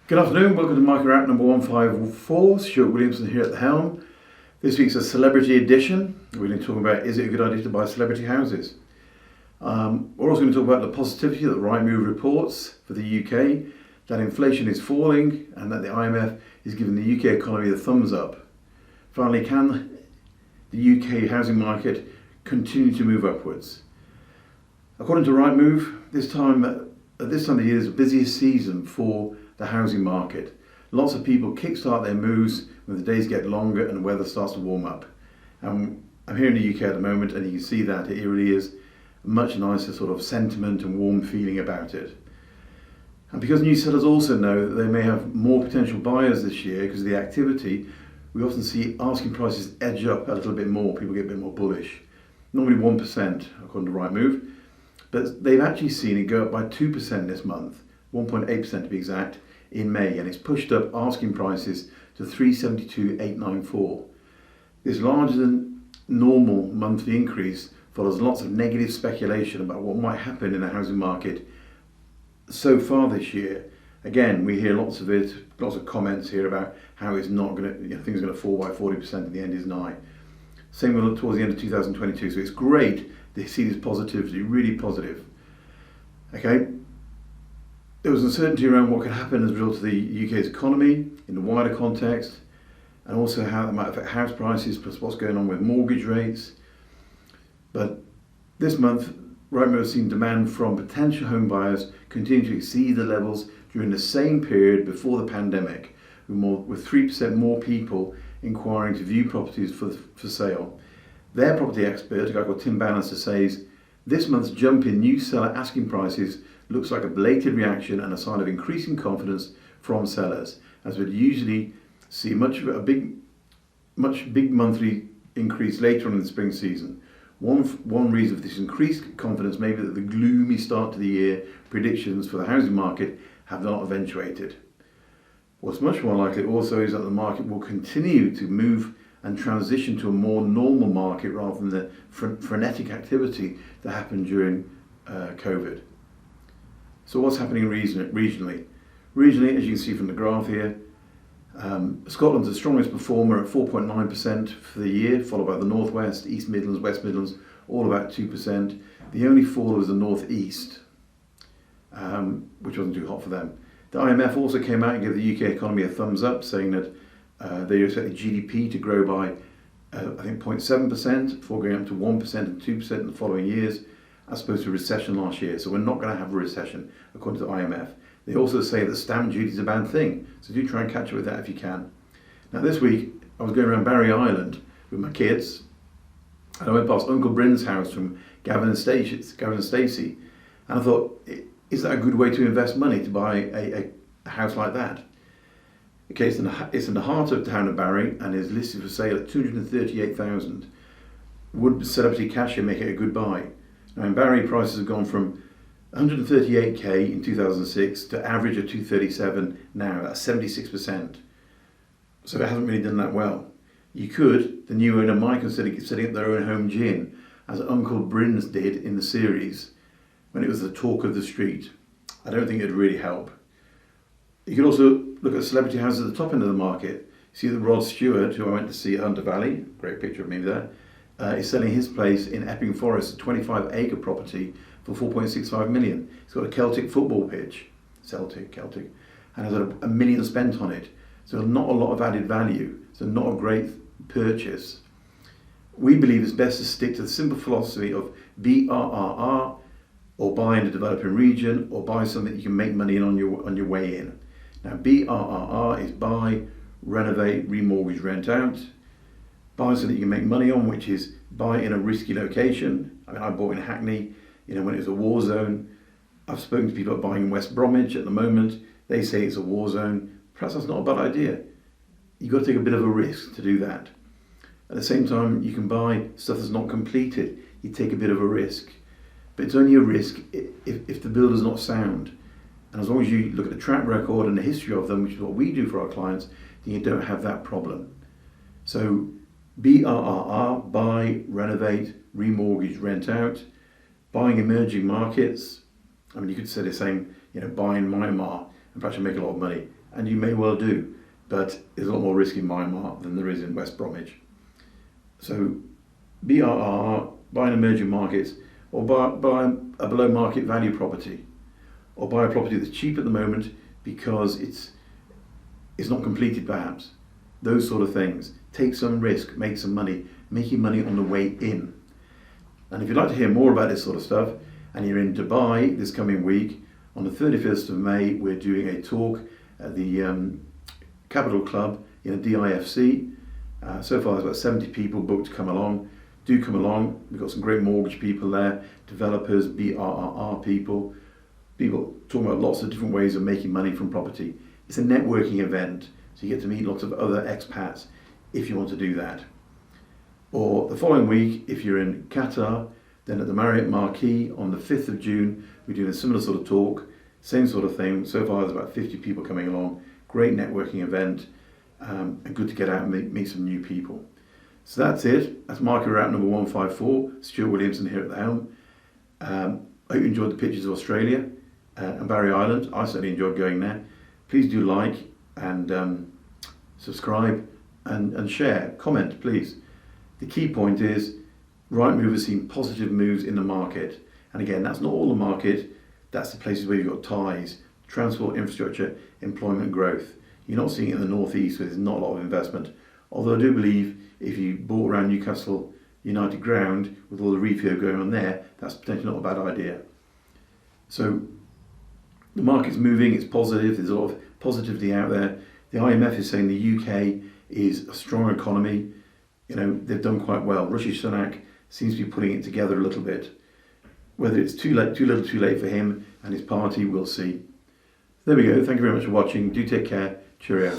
Good afternoon, welcome to Market Wrap number 154. Stuart Williamson here at the helm. This week's a celebrity edition. We're going to talk about, is it a good idea to buy celebrity houses? We're also going to talk about the positivity that rightmove reports for the UK, that inflation is falling and that the IMF is giving the UK economy the thumbs up. Finally, can the UK housing market continue to move upwards? According to rightmove, at this time of the year is the busiest season for the housing market. Lots of people kickstart their moves when the days get longer and the weather starts to warm up. I'm here in the UK at the moment, and you can see that it really is a much nicer sort of sentiment and warm feeling about it. And because new sellers also know that they may have more potential buyers this year because of the activity, we often see asking prices edge up a little bit more. People get a bit more bullish. Normally 1% according to rightmove, but they've actually seen it go up by 2% this month, 1.8% to be exact, in May, and it's pushed up asking prices to 372,894. This larger than normal monthly increase follows lots of negative speculation about what might happen in the housing market so far this year. Again, we hear lots of comments here about how it's not going to, things are going to fall by 40% at the end is nigh. Same towards the end of 2022. So it's great to see this positivity, really positive. Okay. There was uncertainty around what could happen as a result of the UK's economy in the wider context, and also how that might affect house prices, plus what's going on with mortgage rates. But this month, rightmove has seen demand from potential home buyers continue to exceed the levels during the same period before the pandemic, with 3% more people inquiring to view properties for sale. Their property expert, a guy called Tim Bannister, says this month's jump in new seller asking prices looks like a belated reaction and a sign of increasing confidence from sellers, as we'd usually see a big monthly increase later on in the spring season. One reason for this increased confidence may be that the gloomy start to the year predictions for the housing market have not eventuated. What's much more likely also is that the market will continue to move and transition to a more normal market rather than the frenetic activity that happened during COVID. So what's happening regionally? Regionally, as you can see from the graph here, Scotland's the strongest performer at 4.9% for the year, followed by the North West, East Midlands, West Midlands, all about 2%. The only fall was the North East, which wasn't too hot for them. The IMF also came out and gave the UK economy a thumbs up, saying that they expect GDP to grow by, I think, 0.7%, before going up to 1% and 2% in the following years, as opposed to a recession last year. So we're not going to have a recession, according to the IMF. They also say that stamp duty is a bad thing, so do try and catch up with that if you can. Now this week, I was going around Barry Island with my kids, and I went past Uncle Bryn's house from Gavin Stacey, and I thought, is that a good way to invest money, to buy a house like that? Okay, it's in the heart of town of Barry and is listed for sale at $238,000. Would celebrity cash here make it a good buy? Now in Barry, prices have gone from 138k in 2006 to average of 237 now. That's 76%. So it hasn't really done that well. The new owner might consider setting up their own home gym, as Uncle Bryn's did in the series when it was the talk of the street. I don't think it'd really help. You could also look at celebrity houses at the top end of the market. See that Rod Stewart, who I went to see at Hunter Valley, great picture of me there, is selling his place in Epping Forest, a 25-acre property, for 4.65 million. It's got a Celtic football pitch, Celtic, and has had $1 million spent on it. So not a lot of added value. So not a great purchase. We believe it's best to stick to the simple philosophy of BRRR, or buy in a developing region, or buy something that you can make money in on your way in. Now BRRR is buy, renovate, remortgage, rent out. Buy something you can make money on, which is buy in a risky location. I mean, I bought in Hackney, when it was a war zone. I've spoken to people about buying in West Bromwich at the moment. They say it's a war zone. Perhaps that's not a bad idea. You've got to take a bit of a risk to do that. At the same time, you can buy stuff that's not completed. You take a bit of a risk. But it's only a risk if the builder's not sound. And as long as you look at the track record and the history of them, which is what we do for our clients, then you don't have that problem. So BRRR, buy, renovate, remortgage, rent out. Buying emerging markets, I mean, you could say the same, buy in Myanmar and perhaps make a lot of money. and you may well do, but there's a lot more risk in Myanmar than there is in West Bromwich. So BRR, buy in emerging markets, or buy a below market value property, or buy a property that's cheap at the moment because it's not completed perhaps. Those sort of things. Take some risk, make some money, making money on the way in. And if you'd like to hear more about this sort of stuff, and you're in Dubai this coming week, on the 31st of May, we're doing a talk at the Capital Club in a DIFC. So far there's about 70 people booked to come along. Do come along. We've got some great mortgage people there, developers, BRRR people talking about lots of different ways of making money from property. It's a networking event, so you get to meet lots of other expats if you want to do that. Or the following week, if you're in Qatar, then at the Marriott Marquis on the 5th of June, we're doing a similar sort of talk, same sort of thing. So far there's about 50 people coming along. Great networking event, and good to get out and meet some new people. So that's it. That's Market Wrap number 154. Stuart Williamson here at the helm. I hope you enjoyed the pictures of Australia and Barry Island. I certainly enjoyed going there. Please do like and subscribe and share. Comment, please. The key point is rightmove has seen positive moves in the market. And again, that's not all the market. That's the places where you've got ties, transport, infrastructure, employment growth. You're not seeing it in the northeast where there's not a lot of investment. Although I do believe if you bought around Newcastle United ground with all the refurb going on there, that's potentially not a bad idea. So the market's moving, it's positive, there's a lot of positivity out there. The IMF is saying the UK is a strong economy. You know, they've done quite well. Rishi Sunak seems to be putting it together a little bit. Whether it's too late, too little, too late for him and his party, we'll see. There we go. Thank you very much for watching. Do take care. Cheerio.